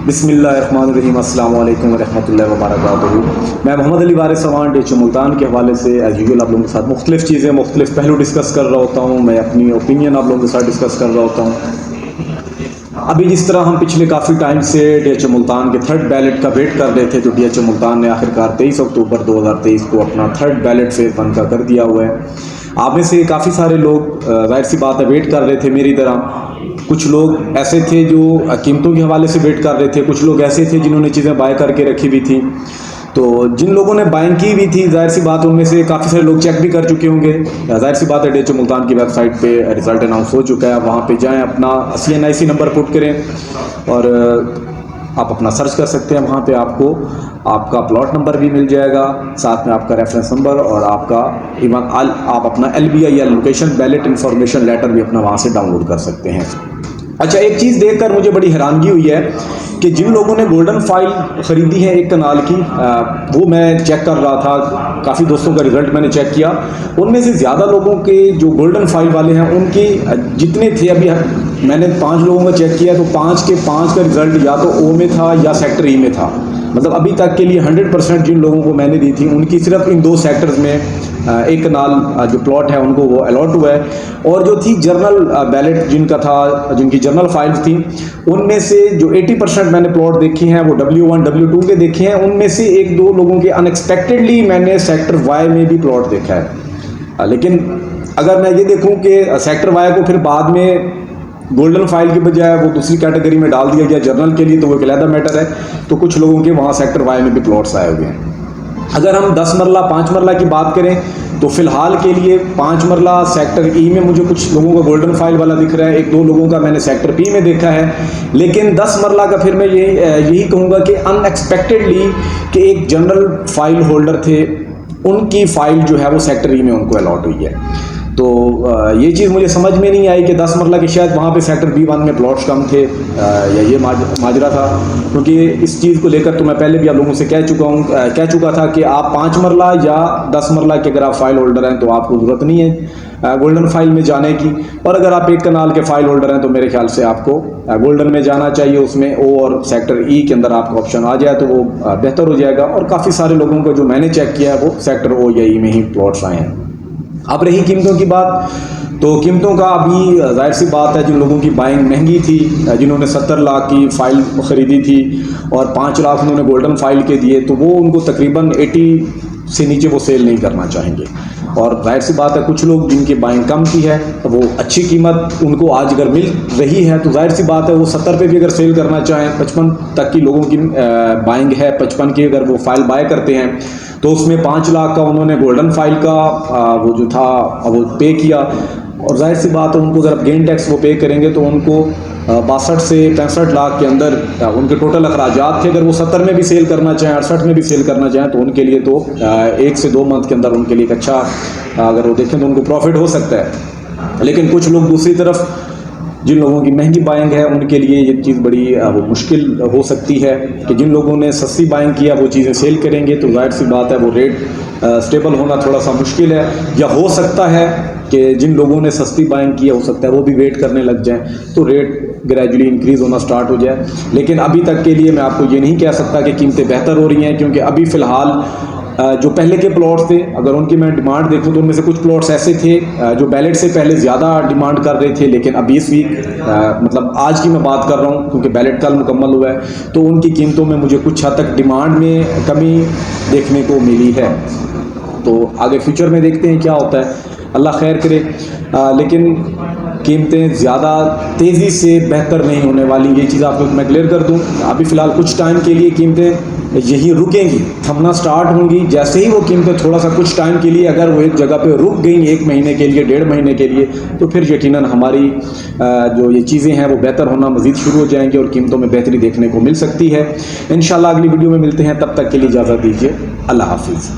बिस्मिल्लाहिर्रहमानिर्रहीम, अस्सलाम वालेकुम वरहमतुल्लाहि वबरकातुहू। मैं मोहम्मद अली वारिस सवान DHO मुल्तान के हवाले से एज यूजुअल आप लोगों के साथ मुख्तलिफ़ चीज़ें, मुख्तलिफ़ पहलू डिस्कस कर रहा होता हूँ। मैं अपनी ओपिनियन आप लोगों के साथ डिस्कस कर रहा होता हूँ। अभी जिस तरह हम पिछले काफ़ी टाइम से DHO मुल्तान के थर्ड बैलेट का वेट कर रहे थे, तो DHO मुल्तान ने आखिरकार 23 अक्टूबर 2023 को अपना थर्ड बैलेट फेज़ 1 का कर दिया हुआ है। आप में से काफ़ी सारे लोग जाहिर सी बात है वेट कर रहे थे मेरी तरह। कुछ लोग ऐसे थे जो कीमतों के हवाले से वेट कर रहे थे, कुछ लोग ऐसे थे जिन्होंने चीज़ें बाय करके रखी हुई थी। तो जिन लोगों ने बाइंग की हुई थी, जाहिर सी बात उनमें से काफ़ी सारे लोग चेक भी कर चुके होंगे। जाहिर सी बात है DHO मुल्तान की वेबसाइट पे रिज़ल्ट अनाउंस हो चुका है, वहाँ पे जाएं, अपना CNIC नंबर पुट करें और आप अपना सर्च कर सकते हैं। वहाँ पे आपको आपका प्लॉट नंबर भी मिल जाएगा, साथ में आपका रेफरेंस नंबर और आपका इवन आप अपना LBI या लोकेशन बैलेट इंफॉर्मेशन लेटर भी अपना वहाँ से डाउनलोड कर सकते हैं। अच्छा, एक चीज़ देखकर मुझे बड़ी हैरानगी हुई है कि जिन लोगों ने गोल्डन फाइल ख़रीदी है एक कनाल की, वो मैं चेक कर रहा था, काफ़ी दोस्तों का रिज़ल्ट मैंने चेक किया, उनमें से ज़्यादा लोगों के जो गोल्डन फाइल वाले हैं उनकी जितने थे, अभी मैंने 5 लोगों का चेक किया तो 5 के 5 का रिज़ल्ट या तो O में था या सेक्टर E में था। मतलब अभी तक के लिए 100% जिन लोगों को मैंने दी थी उनकी सिर्फ इन 2 सेक्टर्स में एक कनाल जो प्लॉट है उनको वो अलॉट हुआ है। और जो थी जर्नल बैलेट जिनका था, जिनकी जर्नल फाइल्स थी, उनमें से जो 80% मैंने प्लॉट देखे हैं वो W1 W2 के देखे हैं। उनमें से 1-2 लोगों के अनएक्सपेक्टेडली मैंने सेक्टर Y में भी प्लॉट देखा है। लेकिन अगर मैं ये देखूं कि सेक्टर Y को फिर बाद में गोल्डन फाइल के बजाय वो दूसरी कैटेगरी में डाल दिया गया जर्नल के लिए, तो वो एक अलग मैटर है। तो कुछ लोगों के वहाँ सेक्टर Y में भी प्लॉट्स आए हुए हैं। अगर हम 10 मरला 5 मरला की बात करें तो फिलहाल के लिए 5 मरला सेक्टर E में मुझे कुछ लोगों का गोल्डन फाइल वाला दिख रहा है, 1-2 लोगों का मैंने सेक्टर P में देखा है। लेकिन 10 मरला का फिर मैं यही कहूँगा कि अनएक्सपेक्टेडली कि एक जनरल फाइल होल्डर थे, उनकी फाइल जो है वो सेक्टर E में उनको अलॉट हुई है। तो ये चीज़ मुझे समझ में नहीं आई कि 10 मरला के शायद वहाँ पे सेक्टर B1 में प्लॉट्स कम थे, या ये माजरा था। क्योंकि इस चीज़ को लेकर तो मैं पहले भी आप लोगों से कह चुका था कि आप 5 मरला या 10 मरला के अगर आप फाइल होल्डर हैं तो आपको ज़रूरत नहीं है गोल्डन फाइल में जाने की। और अगर आप एक कनाल के फाइल होल्डर हैं तो मेरे ख्याल से आपको गोल्डन में जाना चाहिए। उसमें O और सेक्टर E के अंदर आपका ऑप्शन आ जाए तो वो बेहतर हो जाएगा। और काफ़ी सारे लोगों को जो मैंने चेक किया है वो सेक्टर O या E में ही प्लॉट्स आए हैं। अब रही कीमतों की बात, तो कीमतों का अभी जाहिर सी बात है जिन लोगों की बाइंग महंगी थी, जिन्होंने 70 लाख की फ़ाइल ख़रीदी थी और 5 लाख उन्होंने गोल्डन फाइल के दिए, तो वो उनको तकरीबन 80 से नीचे वो सेल नहीं करना चाहेंगे। और जाहिर सी बात है कुछ लोग जिनकी बाइंग कम की है तो वो अच्छी कीमत उनको आज अगर मिल रही है तो जाहिर सी बात है वो 70 पे भी अगर सेल करना चाहें, 55 तक की लोगों की बाइंग है, 55 की अगर वो फाइल बाय करते हैं तो उसमें 5 लाख का उन्होंने गोल्डन फाइल का वो जो था वो पे किया। और जाहिर सी बात है उनको अगर गेन टैक्स वो पे करेंगे तो उनको 62 से 65 लाख के अंदर उनके टोटल अखराजात थे। अगर वो 70 में भी सेल करना चाहें, 68 में भी सेल करना चाहें तो उनके लिए तो 1 से 2 मंथ के अंदर उनके लिए एक अच्छा, अगर वो देखें तो उनको प्रॉफिट हो सकता है। लेकिन कुछ लोग दूसरी तरफ जिन लोगों की महंगी बाइंग है उनके लिए ये चीज़ बड़ी वो मुश्किल हो सकती है कि जिन लोगों ने सस्ती बाइंग किया वो चीज़ें सेल करेंगे तो जाहिर सी बात है वो रेट स्टेबल होना थोड़ा सा मुश्किल है। या हो सकता है कि जिन लोगों ने सस्ती बाइंग किया हो सकता है वो भी वेट करने लग जाएं तो रेट ग्रेजुअली इंक्रीज़ होना स्टार्ट हो जाए। लेकिन अभी तक के लिए मैं आपको ये नहीं कह सकता कि कीमतें बेहतर हो रही हैं, क्योंकि अभी फ़िलहाल जो पहले के प्लॉट्स थे अगर उनकी मैं डिमांड देखूं तो उनमें से कुछ प्लॉट्स ऐसे थे जो बैलेट से पहले ज़्यादा डिमांड कर रहे थे, लेकिन अभी इस वीक मतलब आज की मैं बात कर रहा हूं क्योंकि बैलेट कल मुकम्मल हुआ है, तो उनकी कीमतों में मुझे कुछ हद तक डिमांड में कमी देखने को मिली है। तो आगे फ्यूचर में देखते हैं क्या होता है, अल्लाह खैर करे। लेकिन कीमतें ज़्यादा तेज़ी से बेहतर नहीं होने वाली, ये चीज़ आपको मैं क्लियर कर दूं। अभी फ़िलहाल कुछ टाइम के लिए कीमतें यही रुकेंगी, थमना स्टार्ट होंगी। जैसे ही वो कीमतें थोड़ा सा कुछ टाइम के लिए अगर वो एक जगह पे रुक गई 1 महीने के लिए, 1.5 महीने के लिए, तो फिर यकीनन हमारी जो ये चीज़ें हैं वो बेहतर होना मज़ीद शुरू हो जाएंगी और कीमतों में बेहतरी देखने को मिल सकती है। इंशाल्लाह अगली वीडियो में मिलते हैं, तब तक के लिए इजाज़त दीजिए। अल्लाह हाफिज़।